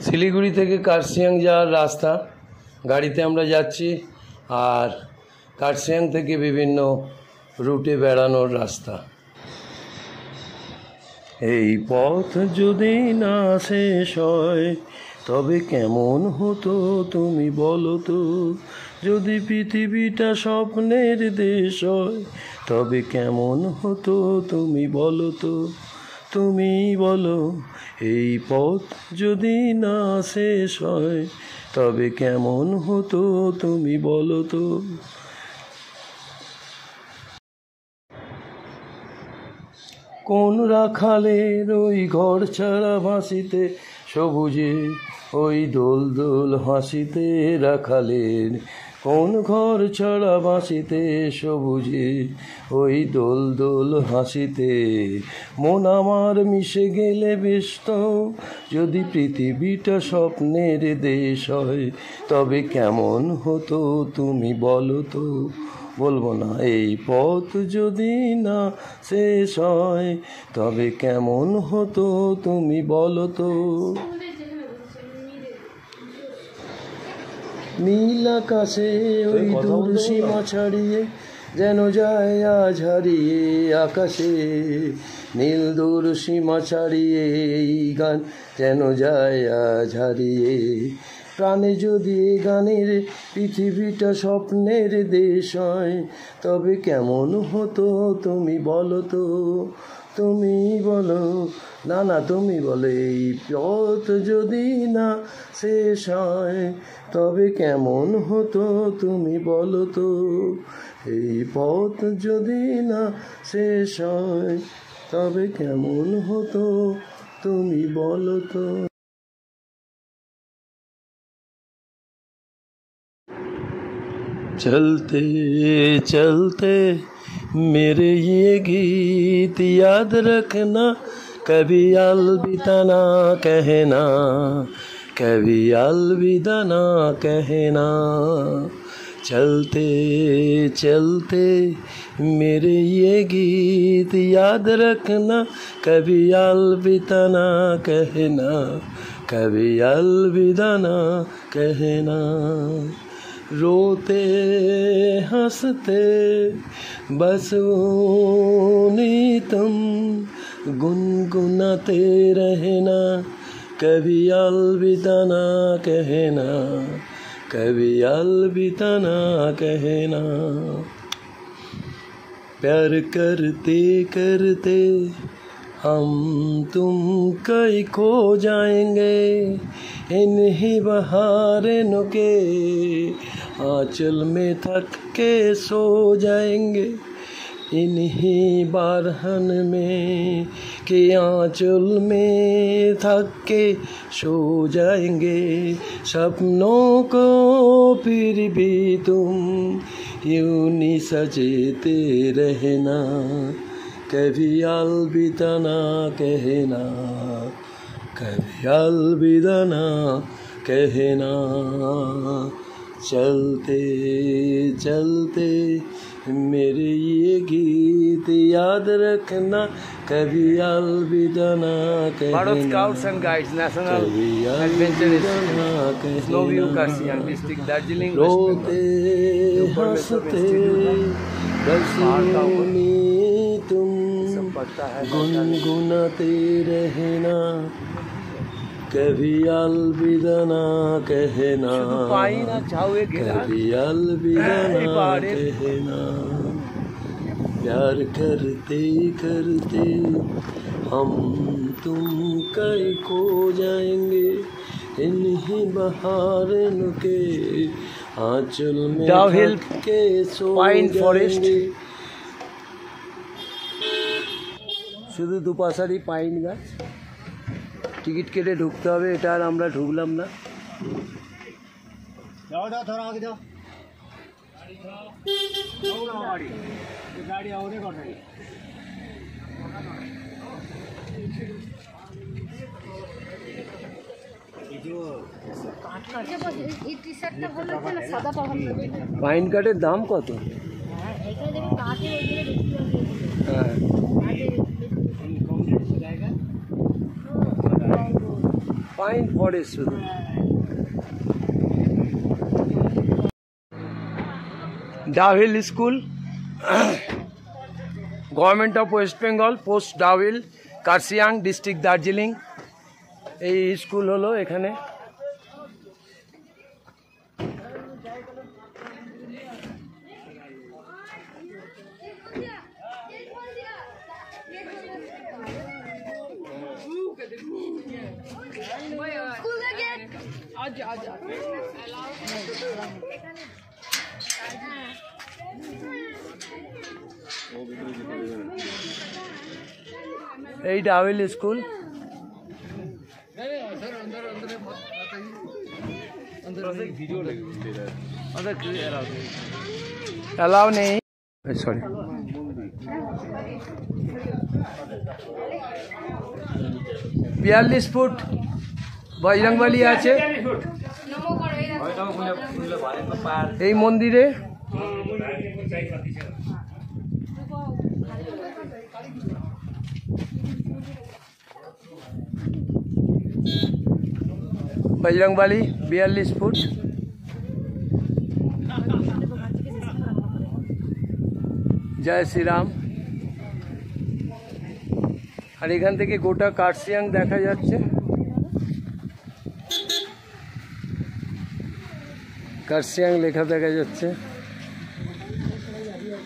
শিলিগুড়ি থেকে কার্শিয়াং যাওয়ার রাস্তা, গাড়িতে আমরা যাচ্ছি। আর কার্শিয়াং থেকে বিভিন্ন রুটে বেড়ানোর রাস্তা। এই পথ যদি না শেষ হয় তবে কেমন হতো তুমি বলো তো। যদি পৃথিবীটা স্বপ্নের দেশ হয় তবে কেমন হতো তুমি বলো তো। তুমি বলো, এই পথ যদি না শেষ হয় তবে কেমন হতো তুমি বলো তো। কোন রাখালের ওই ঘর ছাড়া ভাসিতে সবুজে ওই দোল দোল হাসিতে রাখালের, কোন ঘর ছাড়া ভাসিতে সবুজে ওই দোল দোল হাসিতে। মন আমার মিশে গেলে বেশ তো, যদি পৃথিবীটা স্বপ্নের দেশ হয় তবে কেমন হতো তুমি বলো তো। বলবো না, এই পথ যদি না শেষ হয় তবে কেমন হতো তুমি বলো তো। নীল আকাশে ওই দূর সীমা ছাড়িয়ে যেন যায় আজ হারিয়ে আকাশে। নীল দূর সীমা ছাড়িয়ে এই গান যেন যায় আজ হারিয়ে। প্রাণে যদি গানের পৃথিবীটা স্বপ্নের দেশ হয় তবে কেমন হতো তুমি বলো তো। তুমি বলো, না না তুমি বলো, এই পথ যদি না শেষ হয় তবে কেমন হতো তুমি বলো তো। এই পথ যদি না শেষ হয় তবে কেমন হতো তুমি বলো তো। चलते चलते मेरे ये गीत याद रखना, कभी अलविदा ना कहना, कभी अलविदा ना कहना। चलते चलते मेरे ये गीत याद रखना, कभी अलविदा ना कहना, कभी अलविदा ना कहना। रोते हंसते बस उन्हीं तुम गुनगुनाते रहना, कभी अलविदा ना कहना, कभी अलविदा ना कहना। प्यार करते करते हम तुम कहीं खो जाएंगे, इन्हीं बहारों के आंचल में थक के सो जाएंगे, इन्हीं बारहन में के आंचल में थक के सो जाएंगे। सपनों को फिर भी तुम यूं नहीं सजते रहना, कभी अलविदा ना कहना, कभी अलविदा ना कहना। चलते चलते मेरे ये गीत याद रखना, कभी अलविदा ना कहना। Part of Scouts and Guides National Adventure Snow View Karsiyang District Darjeeling रोते हंसते बस तुम गुनगुनाते रहना, कभी अलविदा ना कहना, कभी अलविदा ना कहना। प्यार करते करते हम तुम कहीं खो जाएंगे, इन्हीं बहारों के आंचल में थक के सो जाएंगे। শুধু দুপাশারই পাইন গাছ। টিকিট কেটে ঢুকতে হবে, এটা আর আমরা ঢুকলাম না। পাইন কাঠের দাম কত? হ্যাঁ, পাইন ফরেস্ট শুধু। Dowhill school, government of West Bengal, post Dowhill, Kurseong, district Darjeeling. এই স্কুল হলো এখানে। এই ডাউহিল স্কুল। अलाउ नहीं, सॉरी। 42 ফুট বজরংবলী আছে এই মন্দিরে। बजरंगबली 42 ফুট। जय श्री राम। আর এখান থেকে গোটা কার্শিয়াং দেখা যাচ্ছে। কার্শিয়াং লেখা দেখা যাচ্ছে।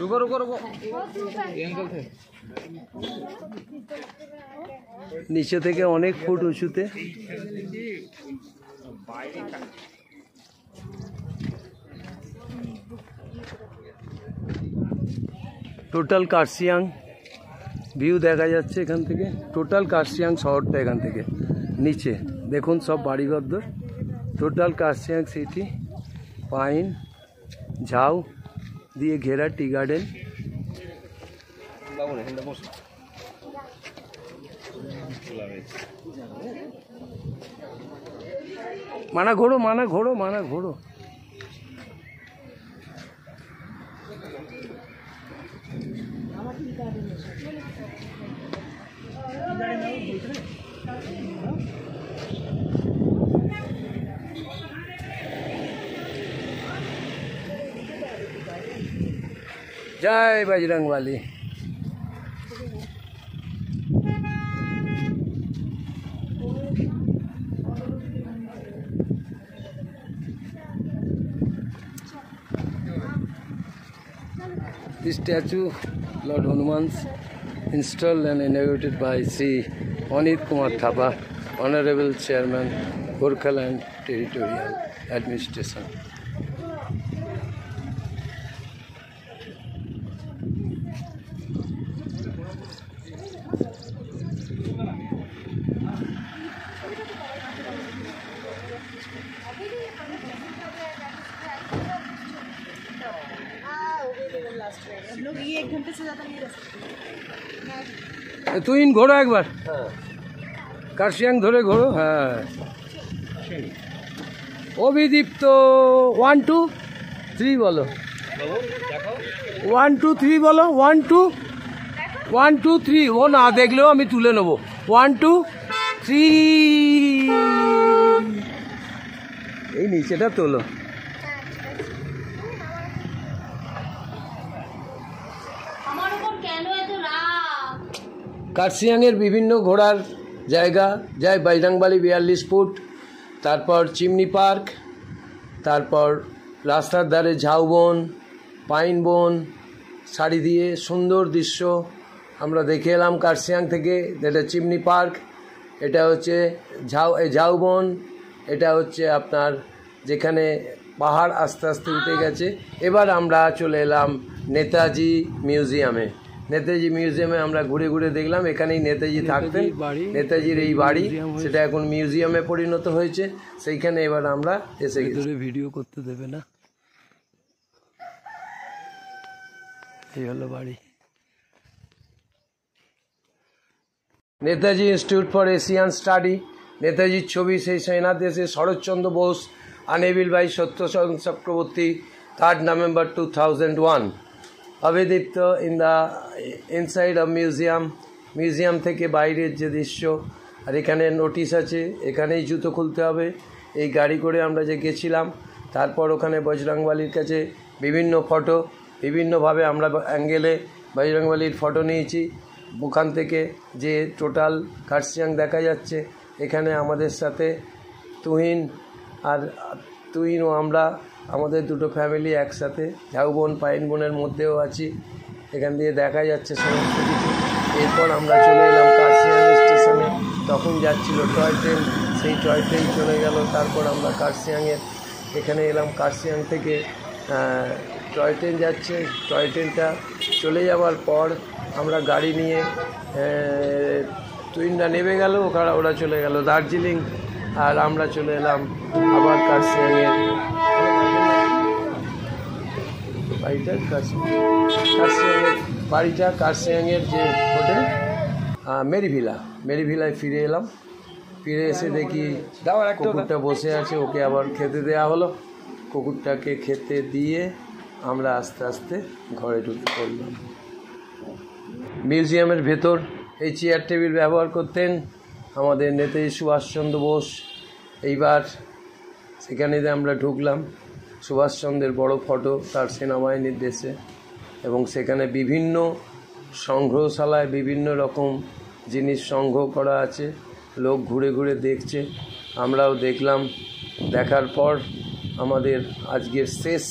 রুকো রুকো রুকো, নিচে থেকে অনেক ফুট উঁচুতে। টোটাল কার্শিয়াং ভিউ দেখা যাচ্ছে এখান থেকে। টোটাল কার্শিয়াং শহরটা এখান থেকে নিচে দেখুন, সব বাড়িঘর। টোটাল কার্শিয়াং সিটি পাইন ঝাউ দিয়ে ঘেরা টি গার্ডেন। মানা ঘোড়ো, মানা ঘোড়ো, মানা ঘোড়ো। जय Bajrangbali. This statue, Lord Hanuman's, installed and inaugurated by Sri Anit Kumar Thapa, Honorable Chairman, Gorkhaland Territorial Administration. लोग ये 1 घंटे से ज़्यादा नहीं रह सकते। तू इन घोड़ो एक बार, কার্শিয়াং ধরে ঘোরো। হ্যাঁ, অভিদীপ্ত 1 2 3 বলো। 1 2 3 বলো। 1 2 1 2 3। ও না দেখলেও আমি তুলে নেবো। 1 2 3। এই নিচেটা তোলো। কার্শিয়াংয়ের বিভিন্ন ঘোরার জায়গা, যায় বজরংবলী 42 ফুট, তারপর চিমনি পার্ক, তারপর রাস্তার ধারে ঝাউবন, পাইন বন, সারি দিয়ে সুন্দর দৃশ্য আমরা দেখে এলাম কার্শিয়াং থেকে। এটা চিমনি পার্ক, এটা হচ্ছে ঝাউবন, এটা হচ্ছে আপনার যেখানে পাহাড় আস্তে আস্তে উঠে গেছে। এবার আমরা চলে এলাম নেতাজি মিউজিয়ামে। নেতাজি মিউজিয়ামে আমরা ঘুরে ঘুরে দেখলাম, এখানেই নেতাজি থাকতেন। নেতাজির এই বাড়ি, সেটা এখন মিউজিয়ামে পরিণত হয়েছে। সেইখানে এবার আমরা এসে গেছি। ভিডিও করতে দেবে না। এই হলো বাড়ি। Netaji institute for Asian study. নেতাজির ছবি সেই সেনাদেশে শরৎচন্দ্র বোস, আনেবিল ভাই Satyachandra Chakraborty, 3 November 2001। Abhidipta in the inside of museum. Museum থেকে বাইরের যে দৃশ্য আর এখানে নোটিশ আছে, এখানেই জুতো খুলতে হবে। এই গাড়ি করে আমরা যে গেছিলাম, তারপর ওখানে বজরংবলীর কাছে বিভিন্ন ফটো, বিভিন্নভাবে আমরা অ্যাঙ্গেলে বজরংবলীর ফটো নিয়েছি। ওখান থেকে যে টোটাল কার্শিয়াং দেখা যাচ্ছে। এখানে আমাদের সাথে তুহিন ও আমরা, আমাদের দুটো ফ্যামিলি একসাথে, ঝাউবন পাইন বনের মধ্যেও আছি। এখান দিয়ে দেখা যাচ্ছে সমস্ত কিছু। এরপর আমরা চলে এলাম কার্শিয়াং স্টেশনে। তখন যাচ্ছিল টয় ট্রেন, সেই টয় ট্রেন চলে গেল। তারপর আমরা কার্শিয়াংয়ের এখানে এলাম। কার্শিয়াং থেকে টয় ট্রেন যাচ্ছে। টয় ট্রেনটা চলে যাওয়ার পর আমরা গাড়ি নিয়ে টুইনরা নেমে গেল, ওরা চলে গেল দার্জিলিং। আর আমরা চলে এলাম আবার কার্শিয়াংয়ের কার্শিয়াংয়ের যে হোটেল মেরিভিলায় ফিরে এলাম। ফিরে এসে দেখি কুকুরটা বসে আছে, ওকে আবার খেতে দেওয়া হলো। কুকুরটাকে খেতে দিয়ে আমরা আস্তে আস্তে ঘরে ঢুকে পড়লাম। মিউজিয়ামের ভেতর এই চেয়ার টেবিল ব্যবহার করতেন আমাদের নেতাজি সুভাষচন্দ্র বোস। এইবার সেখানে আমরা ঢুকলাম। সুভাষচন্দ্রের বড় ফটো তার সেনাবাহিনীর দেশে, এবং সেখানে বিভিন্ন সংগ্রহশালায় বিভিন্ন রকম জিনিস সংগ্রহ করা আছে। লোক ঘুরে ঘুরে দেখছে, আমরাও দেখলাম। দেখার পর আমাদের আজকের শেষ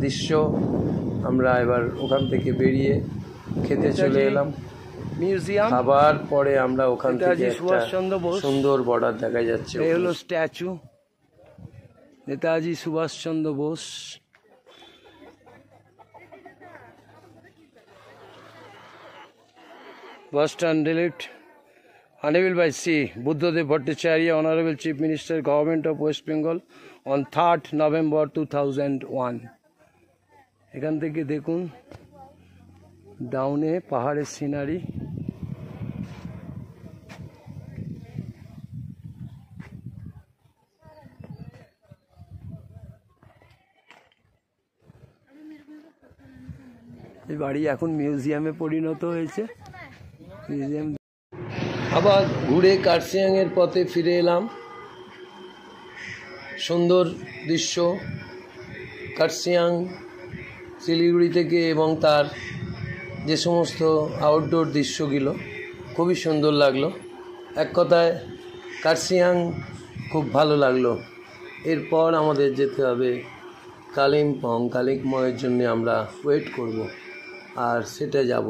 দৃশ্য, আমরা এবার ওখান থেকে বেরিয়ে খেতে চলে এলাম মিউজিয়াম। খাবার পরে আমরা ওখান থেকে সুন্দর বর্ডার দেখা যাচ্ছে। এই হলো statue Netaji Subhashchandra Bose. Western Delete. Honorable by C. Buddhadev Bhattacharya, Honorable Chief Minister, Government of West Bengal on 3rd November 2001. এখান থেকে দেখুন ডাউনে পাহাড়ের সিনারি। এই বাড়ি এখন মিউজিয়ামে পরিণত হয়েছে। মিউজিয়াম আবার ঘুরে কার্শিয়াংয়ের পথে ফিরে এলাম। সুন্দর দৃশ্য কার্শিয়াং শিলিগুড়ি থেকে, এবং তার যে সমস্ত আউটডোর দৃশ্যগুলো খুবই সুন্দর লাগলো। এক কথায় কার্শিয়াং খুব ভালো লাগলো। এরপর আমাদের যেতে হবে কালিম্পংয়ের জন্য আমরা ওয়েট করব, আর সেটা যাব।